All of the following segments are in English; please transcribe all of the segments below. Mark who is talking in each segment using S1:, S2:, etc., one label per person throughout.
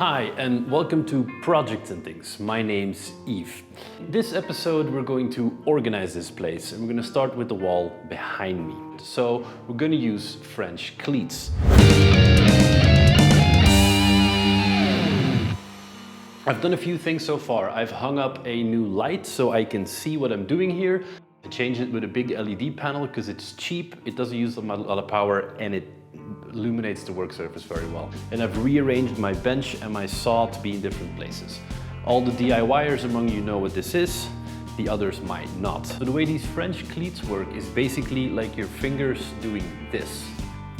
S1: Hi, and welcome to Projects and Things. My name's Yves. This episode we're going to organize this place, and we're going to start with the wall behind me. So we're going to use French cleats. I've done a few things so far. I've hung up a new light so I can see what I'm doing here. I changed it with a big LED panel because it's cheap, it doesn't use a lot of power, and it illuminates the work surface very well. And I've rearranged my bench and my saw to be in different places. All the DIYers among you know what this is, the others might not. So the way these French cleats work is basically like your fingers doing this.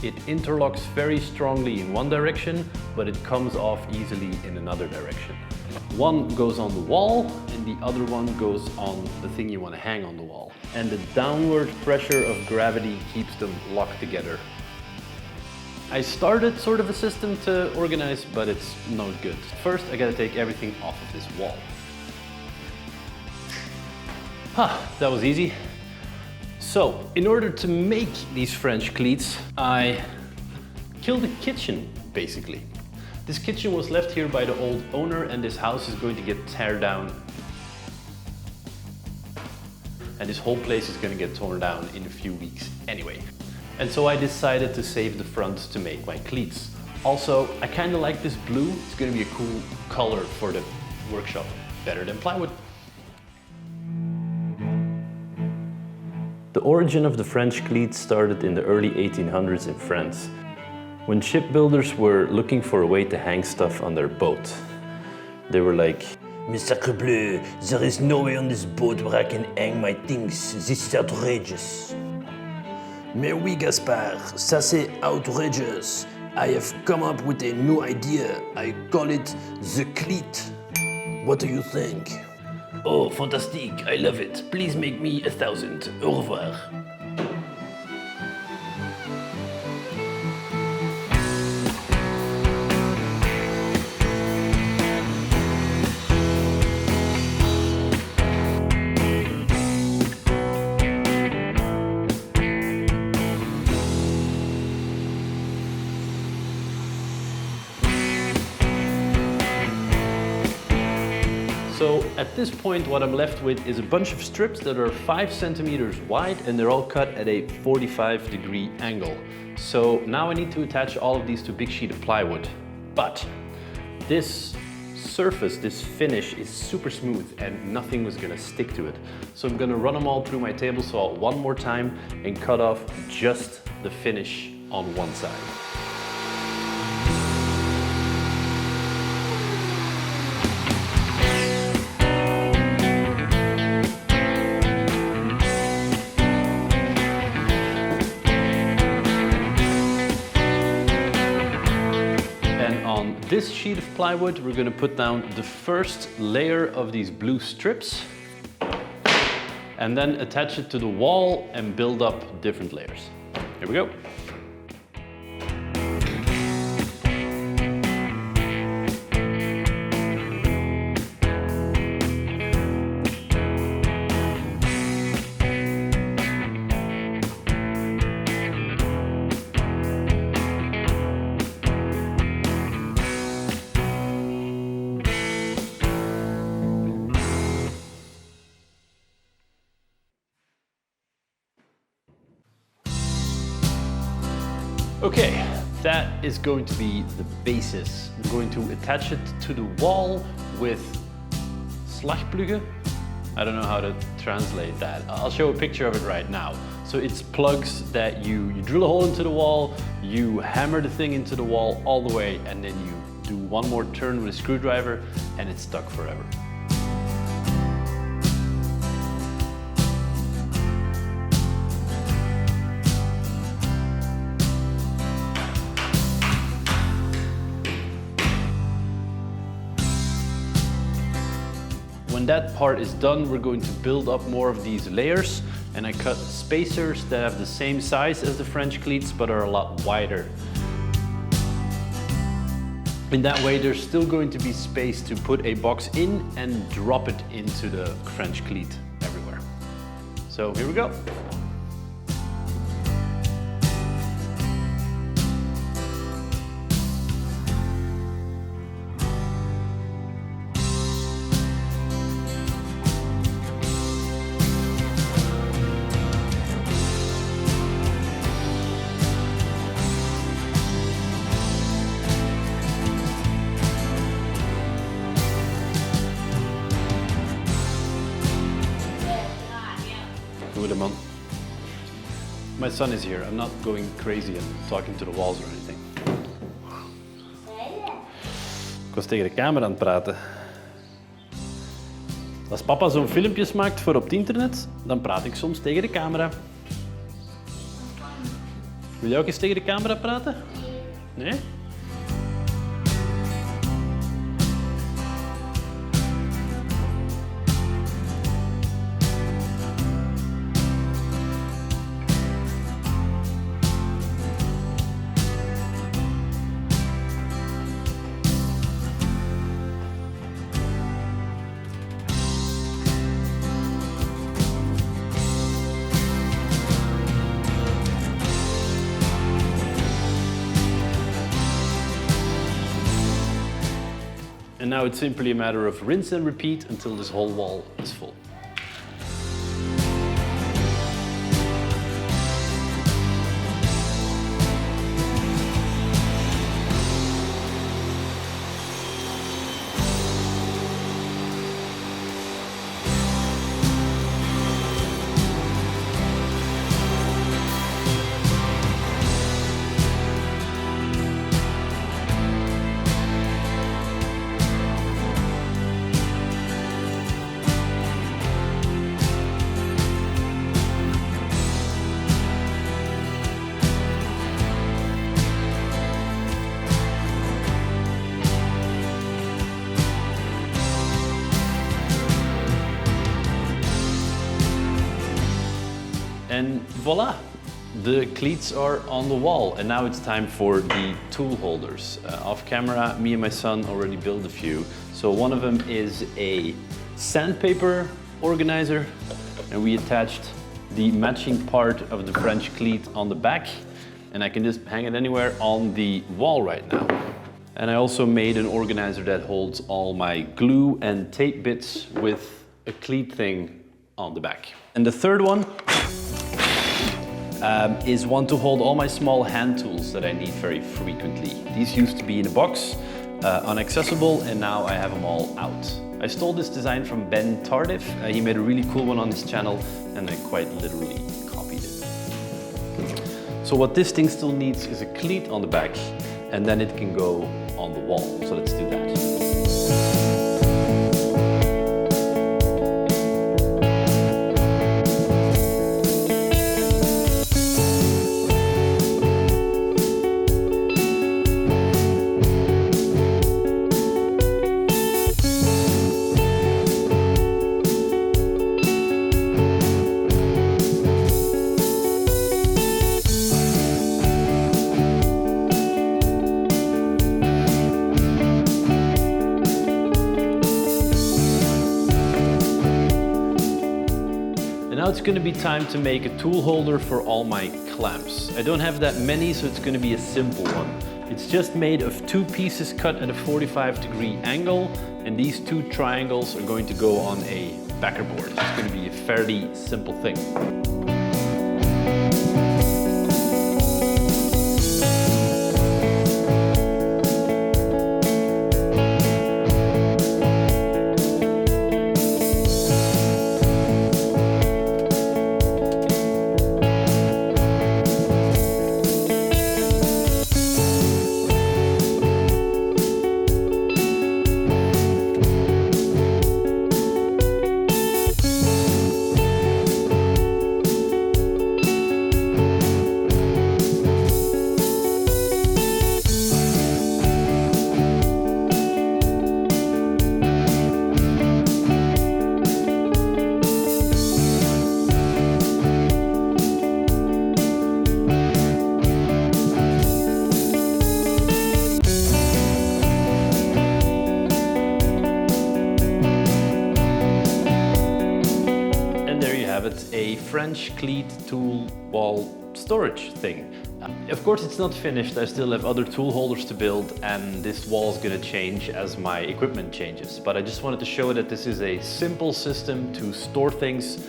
S1: It interlocks very strongly in one direction, but it comes off easily in another direction. One goes on the wall and the other one goes on the thing you want to hang on the wall. And the downward pressure of gravity keeps them locked together. I started sort of a system to organize, but it's not good. First, I gotta take everything off of this wall. That was easy. So, in order to make these French cleats, I killed the kitchen, basically. This kitchen was left here by the old owner, and this house is going to get torn down. And this whole place is going to get torn down in a few weeks anyway. And so I decided to save the front to make my cleats. Also, I kind of like this blue. It's going to be a cool color for the workshop, better than plywood. The origin of the French cleat started in the early 1800s in France, when shipbuilders were looking for a way to hang stuff on their boat. They were like,
S2: Mais sacre bleu, there is no way on this boat where I can hang my things. This is outrageous. Mais oui, Gaspard, ça c'est outrageous. I have come up with a new idea. I call it the cleat. What do you think?
S1: "Oh, fantastique, I love it. Please make me 1,000. Au revoir." So at this point, what I'm left with is a bunch of strips that are 5 centimeters wide, and they're all cut at a 45-degree angle. So now I need to attach all of these to a big sheet of plywood. But this surface, this finish, is super smooth and nothing was gonna stick to it. So I'm gonna run them all through my table saw one more time and cut off just the finish on one side. On this sheet of plywood, we're going to put down the first layer of these blue strips and then attach it to the wall and build up different layers. Here we go. Okay, that is going to be the basis. I'm going to attach it to the wall with slagpluggen. I don't know how to translate that. I'll show a picture of it right now. So it's plugs that you drill a hole into the wall, you hammer the thing into the wall all the way, and then you do one more turn with a screwdriver and it's stuck forever. When that part is done, we're going to build up more of these layers, and I cut spacers that have the same size as the French cleats but are a lot wider. In that way, there's still going to be space to put a box in and drop it into the French cleat everywhere. So here we go. My son is here. I'm not going crazy and talking to the walls or anything. Ik was tegen de camera aan het praten. Als papa zo'n filmpjes maakt voor op het internet, dan praat ik soms tegen de camera. Wil jij ook eens tegen de camera praten? Nee? And now it's simply a matter of rinse and repeat until this whole wall is full. And voila, the cleats are on the wall. And now it's time for the tool holders. Off camera, me and my son already built a few. So one of them is a sandpaper organizer, and we attached the matching part of the French cleat on the back, and I can just hang it anywhere on the wall right now. And I also made an organizer that holds all my glue and tape bits with a cleat thing on the back. And the third one is one to hold all my small hand tools that I need very frequently. These used to be in a box, inaccessible, and now I have them all out. I stole this design from Ben Tardif. He made a really cool one on his channel, and I quite literally copied it. So what this thing still needs is a cleat on the back, and then it can go on the wall. So let's do that. Now it's going to be time to make a tool holder for all my clamps. I don't have that many, so it's going to be a simple one. It's just made of 2 pieces cut at a 45-degree angle, and these 2 triangles are going to go on a backer board. It's going to be a fairly simple thing. A French Cleat Tool Wall storage thing. Of course it's not finished, I still have other tool holders to build, and this wall is going to change as my equipment changes. But I just wanted to show that this is a simple system to store things,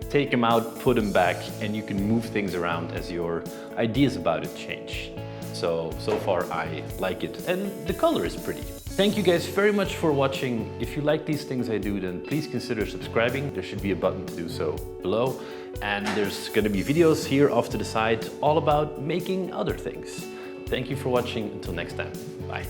S1: take them out, put them back, and you can move things around as your ideas about it change. So far I like it, and the color is pretty. Thank you guys very much for watching. If you like these things I do, then please consider subscribing. There should be a button to do so below. And there's gonna be videos here off to the side all about making other things. Thank you for watching. Until next time, bye.